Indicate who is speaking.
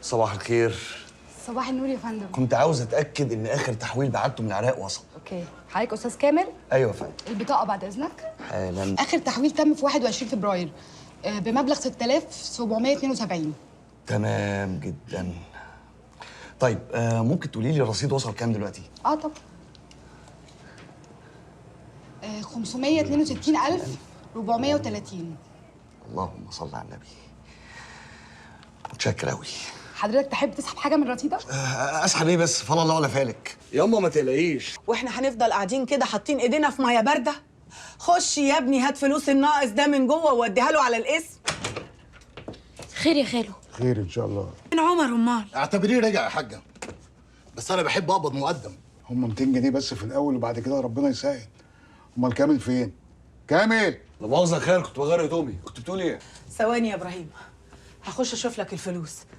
Speaker 1: صباح الخير.
Speaker 2: صباح النور يا فندم.
Speaker 1: كنت عاوز اتاكد ان اخر تحويل بعته من العراق وصل.
Speaker 2: اوكي، حضرتك استاذ كامل؟
Speaker 1: ايوه يا فندم.
Speaker 2: البطاقه بعد اذنك.
Speaker 1: حالا.
Speaker 2: اخر تحويل تم في 21 فبراير بمبلغ 6772. تمام
Speaker 1: جدا. طيب ممكن تقولي لي الرصيد وصل كام دلوقتي؟
Speaker 2: طبعا. 562430.
Speaker 1: اللهم صل على النبي. متشكر قوي.
Speaker 2: حضرتك تحب تسحب حاجه من رصيدك؟
Speaker 1: اسحب ايه بس؟ فلا الله ولا فالك. ياما ما تقلقيش.
Speaker 3: واحنا هنفضل قاعدين كده حاطين ايدينا في ميه بارده؟ خش يا ابني هات فلوس الناقص ده من جوه ووديها له على الاسم.
Speaker 4: خير يا خالو.
Speaker 5: خير ان شاء الله.
Speaker 3: فين عمر امال؟
Speaker 6: اعتبريه رجع يا حاجه، بس انا بحب اقبض مقدم.
Speaker 5: هم 200 جنيه بس في الاول وبعد كده ربنا يسهل. امال كامل فين؟ كامل!
Speaker 1: لا مؤاخذة يا خير، كنت بغير هدومي. كنت بتقولي ايه؟
Speaker 3: ثواني يا ابراهيم، هخش اشوف لك الفلوس.